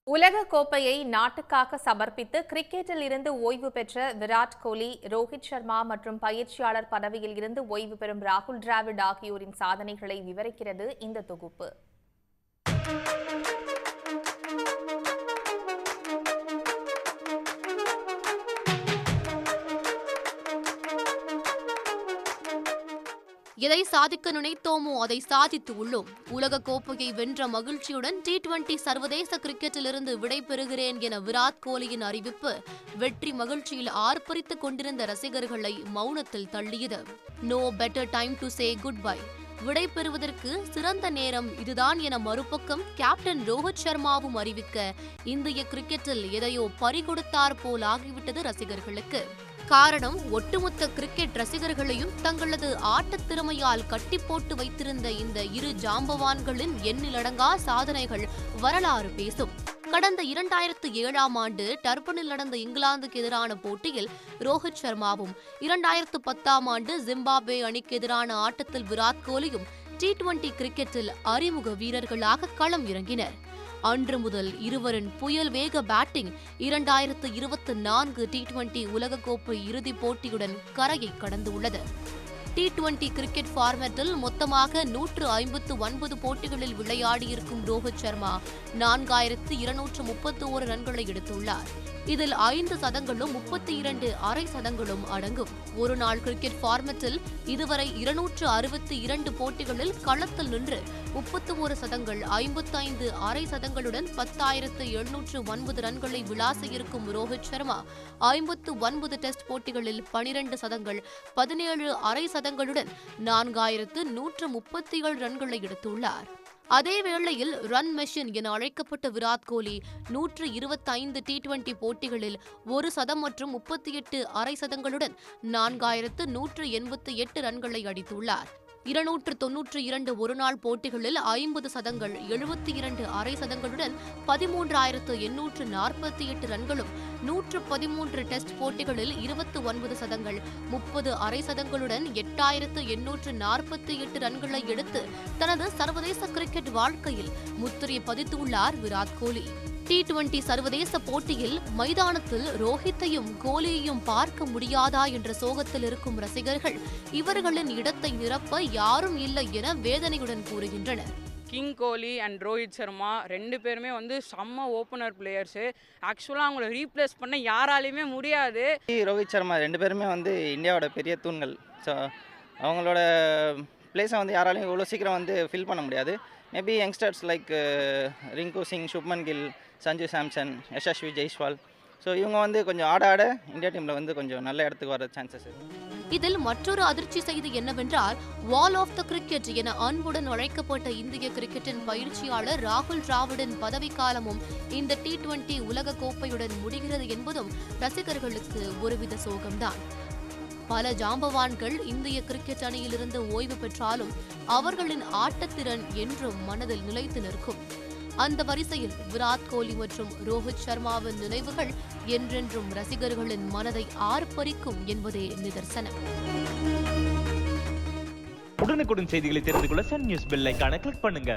உலக கோப்பையை நாட்டுக்காக சமர்ப்பித்து கிரிக்கெட்டில் இருந்து ஓய்வு பெற்ற விராட் கோலி, ரோஹித் சர்மா மற்றும் பயிற்சியாளர் பதவியில் இருந்து ஓய்வு பெறும் ராகுல் டிராவிட் ஆகியோரின் சாதனைகளை விவரிக்கிறது இந்த தொகுப்பு. எதை சாதிக்க நினைத்தோமோ அதை சாதித்து உள்ளோம். உலக கோப்பையை வென்ற மகிழ்ச்சியுடன் T20 சர்வதேச கிரிக்கெட்டிலிருந்து விடைபெறுகிறேன் என விராட் கோலியின் அறிவிப்பு வெற்றி மகிழ்ச்சியில் ஆர்ப்பரித்துக் கொண்டிருந்த ரசிகர்களை மௌனத்தில் தள்ளியது. No better time to say goodbye. விடைபெறுவதற்கு சிறந்த நேரம் இதுதான் என மறுபக்கம் கேப்டன் ரோஹித் சர்மாவும் அறிவிக்க இந்திய கிரிக்கெட்டில் எதையோ பறிகொடுத்தார் போல் ஆகிவிட்டது ரசிகர்களுக்கு. காரணம், ஒட்டுமொத்த கிரிக்கெட் ரசிகர்களையும் தங்களது ஆட்டத் திறமையால் கட்டி போட்டு வைத்திருந்த இந்த இரு ஜாம்பவான்களின் எண்ணிலடங்கா சாதனைகள் வரலாறு பேசும். கடந்த 2007ஆம் ஆண்டு டர்பனில் நடந்த இங்கிலாந்துக்கு எதிரான போட்டியில் ரோஹித் சர்மாவும், 2010ஆம் ஆண்டு ஜிம்பாப்வே அணிக்கு எதிரான ஆட்டத்தில் விராட் கோலியும் T20 கிரிக்கெட்டில் அறிமுக வீரர்களாக களம் இறங்கினர். அன்று முதல் இருவரின் புயல் வேக பேட்டிங் 2024 T20 உலகக்கோப்பை இறுதிப் போட்டியுடன் கரையை கடந்துள்ளது. T20 கிரிக்கெட் ஃபார்மேட்டில் மொத்தமாக 159 போட்டிகளில் விளையாடியிருக்கும் ரோஹித் சர்மா 4231 ரன்களை எடுத்துள்ளார். இதில் 5 சதங்களும் 32 அரை சதங்களும் அடங்கும். ஒருநாள் கிரிக்கெட் ஃபார்மேட்டில் இதுவரை 262 போட்டிகளில் களத்தில் நின்று 31 சதங்கள் 55 அரை சதங்களுடன் 10,709 ரன்களை விளாசியிருக்கும் ரோஹித் சர்மா 59 டெஸ்ட் போட்டிகளில் 12 சதங்கள் 17 அரை சதங்களுடன் 4,137 ரன்களை எடுத்துள்ளார். அதேவேளையில் ரன் மெஷின் என அழைக்கப்பட்ட விராட் கோலி 125 T20 போட்டிகளில் 1 சதம் மற்றும் 38 அரை சதங்களுடன் 4,188 ரன்களை அடித்துள்ளார். 292 ஒருநாள் போட்டிகளில் 50 சதங்கள் 72 அரை சதங்களுடன் 13,848 ரன்களும், 113 டெஸ்ட் போட்டிகளில் 29 சதங்கள் 30 அரை சதங்களுடன் 8,848 ரன்களை எடுத்து தனது சர்வதேச கிரிக்கெட் வாழ்க்கையில் முத்திரை பதித்துள்ளார் விராட் கோலி. T20 சர்வதேச போட்டியில் மைதானத்தில் ரோஹித்தையும் கோலியையும் பார்க்க முடியாதா என்ற சோகத்தில் இருக்கும் ரசிகர்கள் இவர்களின் இடத்தை நிரப்ப யாரும் இல்லை என வேதனையுடன் கூறுகின்றனர். King Kohli and Rohit Sharma 2 பேருமே செம்ம ஓப்பனர் பிளேயர்ஸு. ஆக்சுவலாக அவங்கள ரீப்ளேஸ் பண்ண யாராலையுமே முடியாது. ரோஹித் சர்மா 2 பேருமே இந்தியாவோட பெரிய தூண்கள். ஸோ அவங்களோட பிளேஸை யாராலையும் இவ்வளோ சீக்கிரம் ஃபில் பண்ண முடியாது. Maybe youngsters like Rinku Singh, Shubman Gill, Sanju Samson, Yashasvi Jaiswal, so இவங்க கொஞ்சம் ஆட இந்தியா டீமில் கொஞ்சம் நல்ல இடத்துக்கு வர சான்சஸ் இருக்குது. இதில் மற்றொரு அதிர்ச்சி செய்தி என்னவென்றால், வால் ஆஃப் த கிரிக்கெட் என அன்புடன் அழைக்கப்பட்ட இந்திய கிரிக்கெட்டின் பயிற்சியாளர் ராகுல் டிராவிடின் பதவிக்காலமும் இந்த T20 உலக கோப்பையுடன் முடிகிறது என்பதும் ரசிகர்களுக்கு ஒருவித சோகம்தான். பல ஜாம்பவான்கள் இந்திய கிரிக்கெட் அணியிலிருந்து ஓய்வு பெற்றாலும் அவர்களின் ஆட்டத்திறன் என்றும் மனதில் நிலைத்து நிற்கும். அந்த வரிசையில் விராட் கோலி மற்றும் ரோஹித் சர்மாவின் நினைவுகள் என்றென்றும் ரசிகர்களின் மனதை ஆர்ப்பரிக்கும் என்பதே நிதர்சனம். உடனுக்குடன் செய்திகளை தெரிந்து கொள்ள சன் நியூஸ் பெல் ஐகானை கிளிக் பண்ணுங்க.